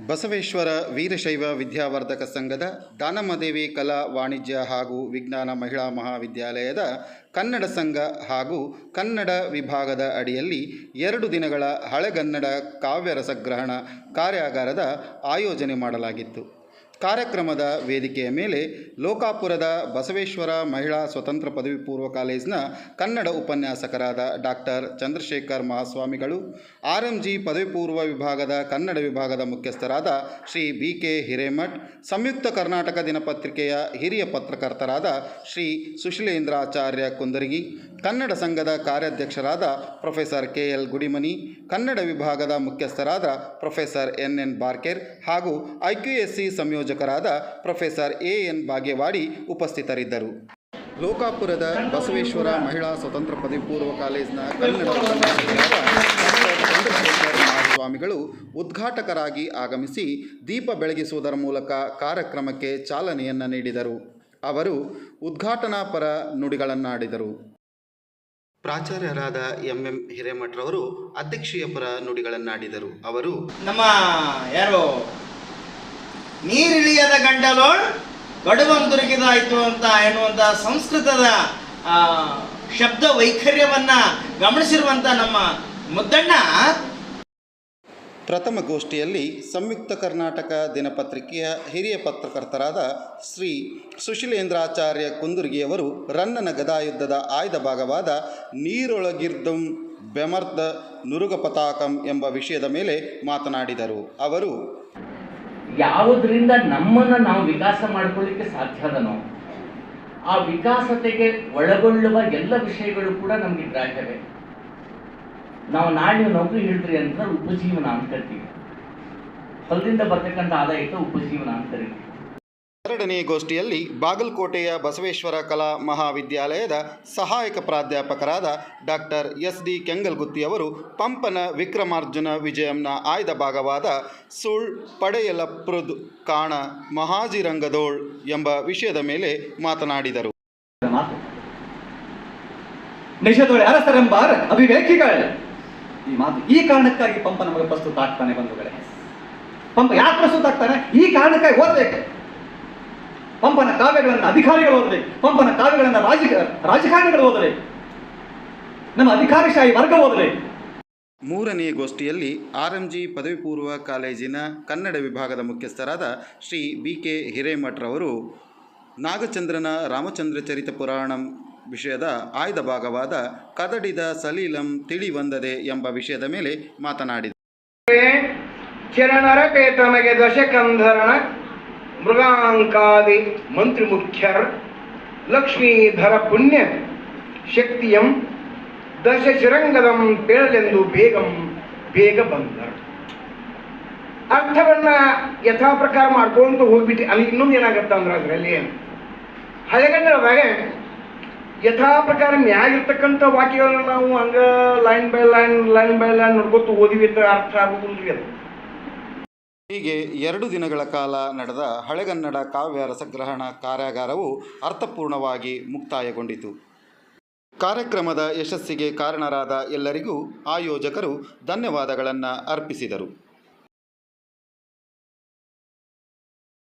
ಬಸವೇಶ್ವರ ವೀರಶೈವ ವಿದ್ಯಾವರ್ಧಕ ಸಂಘದ ದಾನಮ್ಮದೇವಿ ಕಲಾ ವಾಣಿಜ್ಯ ಹಾಗೂ ವಿಜ್ಞಾನ ಮಹಿಳಾ ಮಹಾವಿದ್ಯಾಲಯದ ಕನ್ನಡ ಸಂಘ ಹಾಗೂ ಕನ್ನಡ ವಿಭಾಗದ ಅಡಿಯಲ್ಲಿ 2 ದಿನಗಳ ಹಳೆಗನ್ನಡ ಕಾವ್ಯರಸಗ್ರಹಣ ಕಾರ್ಯಾಗಾರದ ಆಯೋಜನೆ ಮಾಡಲಾಗಿತ್ತು. ಕಾರ್ಯಕ್ರಮದ ವೇದಿಕೆಯ ಮೇಲೆ ಲೋಕಾಪುರದ ಬಸವೇಶ್ವರ ಮಹಿಳಾ ಸ್ವತಂತ್ರ ಪದವಿ ಪೂರ್ವ ಕಾಲೇಜಿನ ಕನ್ನಡ ಉಪನ್ಯಾಸಕರಾದ ಡಾಕ್ಟರ್ ಚಂದ್ರಶೇಖರ್ ಮಹಾಸ್ವಾಮಿಗಳು, RMG ಪದವಿ ಪೂರ್ವ ವಿಭಾಗದ ಕನ್ನಡ ವಿಭಾಗದ ಮುಖ್ಯಸ್ಥರಾದ ಶ್ರೀ BK ಹಿರೇಮಠ್, ಸಂಯುಕ್ತ ಕರ್ನಾಟಕ ದಿನಪತ್ರಿಕೆಯ ಹಿರಿಯ ಪತ್ರಕರ್ತರಾದ ಶ್ರೀ ಸುಶೀಲೇಂದ್ರಾಚಾರ್ಯ ಕುಂದರಗಿ, ಕನ್ನಡ ಸಂಘದ ಕಾರ್ಯಾಧ್ಯಕ್ಷರಾದ ಪ್ರೊಫೆಸರ್ KL ಗುಡಿಮನಿ, ಕನ್ನಡ ವಿಭಾಗದ ಮುಖ್ಯಸ್ಥರಾದ ಪ್ರೊಫೆಸರ್ NN ಬಾರ್ಕೇರ್ ಹಾಗೂ IQSC ಸಂಯೋಜಕರಾದ ಪ್ರೊಫೆಸರ್ AN ಭಾಗ್ಯವಾಡಿ ಉಪಸ್ಥಿತರಿದ್ದರು. ಲೋಕಾಪುರದ ಬಸವೇಶ್ವರ ಮಹಿಳಾ ಸ್ವತಂತ್ರ ಪದವಿ ಪೂರ್ವ ಕಾಲೇಜಿನ ಕನ್ನಡ ಚಂದ್ರಶೇಖರ್ ಮಹಾಸ್ವಾಮಿಗಳು ಉದ್ಘಾಟಕರಾಗಿ ಆಗಮಿಸಿ ದೀಪ ಬೆಳಗಿಸುವುದರ ಮೂಲಕ ಕಾರ್ಯಕ್ರಮಕ್ಕೆ ಚಾಲನೆಯನ್ನು ನೀಡಿದರು. ಅವರು ಉದ್ಘಾಟನಾಪರ ನುಡಿಗಳನ್ನಾಡಿದರು. ಪ್ರಾಚಾರ್ಯರಾದ MM ಹಿರೇಮಠರವರು ಅಧ್ಯಕ್ಷೀಯ ಪರ ನುಡಿಗಳನ್ನಾಡಿದರು. ಅವರು ನಮ್ಮ ನೀರಿಳಿಯದ ಗಂಟಲೋಳ್ ಗಡುವಂದುರುಗಿದಾಯಿತು ಅಂತ ಎನ್ನುವಂಥ ಸಂಸ್ಕೃತದ ಶಬ್ದ ವೈಖರ್ಯವನ್ನು ಗಮನಿಸಿರುವಂಥ ನಮ್ಮ ಮುದ್ದಣ್ಣ ಪ್ರಥಮ ಗೋಷ್ಠಿಯಲ್ಲಿ ಸಂಯುಕ್ತ ಕರ್ನಾಟಕ ದಿನಪತ್ರಿಕೆಯ ಹಿರಿಯ ಪತ್ರಕರ್ತರಾದ ಶ್ರೀ ಸುಶೀಲೇಂದ್ರಾಚಾರ್ಯ ಕುಂದರ್ಗಿಯವರು ರನ್ನನ ಗದಾಯುದ್ಧದ ಆಯ್ದ ಭಾಗವಾದ ನೀರೊಳಗಿರ್ದಂ ಬೆಮರ್ದ ನುರುಗ ಪತಾಕಂ ಎಂಬ ವಿಷಯದ ಮೇಲೆ ಮಾತನಾಡಿದರು. ಅವರು ಯಾವುದರಿಂದ ನಮ್ಮನ್ನು ನಾವು ವಿಕಾಸ ಮಾಡಿಕೊಳ್ಳಿಕ್ಕೆ ಸಾಧ್ಯದನೋ ಆ ವಿಕಾಸತೆಗೆ ಒಳಗೊಳ್ಳುವ ಎಲ್ಲ ವಿಷಯಗಳು ಕೂಡ ನಮಗೆ ಗ್ರಾಹ್ಯವೇ. ನಾವು ನಾಳೆ ನೌಕರಿ ಹಿಡಿದ್ರಿ ಅಂತ ಉಪಜೀವನ ಅಂತ ಕರಿತೀವಿ. ಹೊಲದಿಂದ ಬರ್ತಕ್ಕಂಥ ಆದಾಯಕ್ಕೆ ಉಪಜೀವನ ಅಂತ ಕರಿತೀವಿ. ಎರಡನೇ ಗೋಷ್ಠಿಯಲ್ಲಿ ಬಾಗಲಕೋಟೆಯ ಬಸವೇಶ್ವರ ಕಲಾ ಮಹಾವಿದ್ಯಾಲಯದ ಸಹಾಯಕ ಪ್ರಾಧ್ಯಾಪಕರಾದ ಡಾಕ್ಟರ್ SD ಕೆಂಗಲ್ಗುತ್ತಿಯವರು ಪಂಪನ ವಿಕ್ರಮಾರ್ಜುನ ವಿಜಯಂನ ಆಯ್ದ ಭಾಗವಾದ ಸುಳ್ ಪಡೆಯಲಪ್ರುದ್ ಕಾಣ ಮಹಾಜಿರಂಗದೋಳ್ ಎಂಬ ವಿಷಯದ ಮೇಲೆ ಮಾತನಾಡಿದರು. ನಿಷೇಧೋಳೆ ಅರಸರೆಂಬಾರ ಅವಿವೇಕಿಗಳೇ ಈ ಮಾತು ಈ ಕಾರಣಕ್ಕಾಗಿ ಪಂಪ ನಮಗೆ ಪ್ರಸ್ತುತ ಆಗ್ತಾನೆ. ಬಂಧುಗಳೇ, ಪಂಪ ಯಾಕೆ ಪ್ರಸ್ತುತ ಆಗ್ತಾನೆ? ಈ ಕಾರಣಕ್ಕಾಗಿ ಓದಬೇಕು. ಪಂಪನ ಕಾವ್ಯಗಳನ್ನು ಅಧಿಕಾರಿಗಳು ಓದಬೇಕು, ಪಂಪನ ಕಾವ್ಯಗಳನ್ನು ರಾಜಕಾರಣಿಗಳು ಓದಬೇಕು, ನಮ್ಮ ಅಧಿಕಾರಿಶಾಹಿ ವರ್ಗ ಓದಬೇಕು. ಮೂರನೇ ಗೋಷ್ಠಿಯಲ್ಲಿ RMG ಪದವಿ ಪೂರ್ವ ಕಾಲೇಜಿನ ಕನ್ನಡ ವಿಭಾಗದ ಮುಖ್ಯಸ್ಥರಾದ ಶ್ರೀ BK ಹಿರೇಮಠರವರು ನಾಗಚಂದ್ರನ ರಾಮಚಂದ್ರ ಚರಿತ ಪುರಾಣಂ ವಿಷಯದ ಆಯ್ದ ಭಾಗವಾದ ಕದಡಿದ ಸಲೀಲಂ ತಿಳಿ ಬಂದದೆ ಎಂಬ ವಿಷಯದ ಮೇಲೆ ಮಾತನಾಡಿದರು. ಚರಣರಪೆ ತಮಗೆ ದಶಕಂಧರಣ ಮೃಗಾಂಕಾದಿ ಮಂತ್ರಿ ಮುಖ್ಯರ್ ಲಕ್ಷ್ಮೀಧರ ಪುಣ್ಯ ಶಕ್ತಿಯಂ ದಶ ಶಿರಂಗದಂ ಪೇಳಲೆಂದು ಬೇಗ ಬಂದರು. ಅರ್ಥವನ್ನ ಯಥಾ ಪ್ರಕಾರ ಮಾಡ್ಕೊಂತ ಹೋಗ್ಬಿಟ್ಟು ಅಲ್ಲಿ ಇನ್ನೊಂದು ಏನಾಗತ್ತ ಅಂದ್ರೆ ಅದರಲ್ಲಿ ಹಳೆಗನ್ನಡದಾಗ ಯಥಾ ಪ್ರಕಾರ ಮ್ಯಾಗಿರ್ತಕ್ಕಂಥ ವಾಕ್ಯಗಳನ್ನು ನಾವು ಹಂಗ ಲೈನ್ ಬೈ ಲೈನ್ ನೋಡ್ಕೊತ ಓದಿವಿ, ಅರ್ಥ ಆಗುವುದಿಲ್ಲ ಅದು. ಹೀಗೆ 2 ದಿನಗಳ ಕಾಲ ನಡೆದ ಹಳೆಗನ್ನಡ ಕಾವ್ಯ ರಸಗ್ರಹಣ ಕಾರ್ಯಾಗಾರವು ಅರ್ಥಪೂರ್ಣವಾಗಿ ಮುಕ್ತಾಯಗೊಂಡಿತು. ಕಾರ್ಯಕ್ರಮದ ಯಶಸ್ಸಿಗೆ ಕಾರಣರಾದ ಎಲ್ಲರಿಗೂ ಆಯೋಜಕರು ಧನ್ಯವಾದಗಳನ್ನು ಅರ್ಪಿಸಿದರು.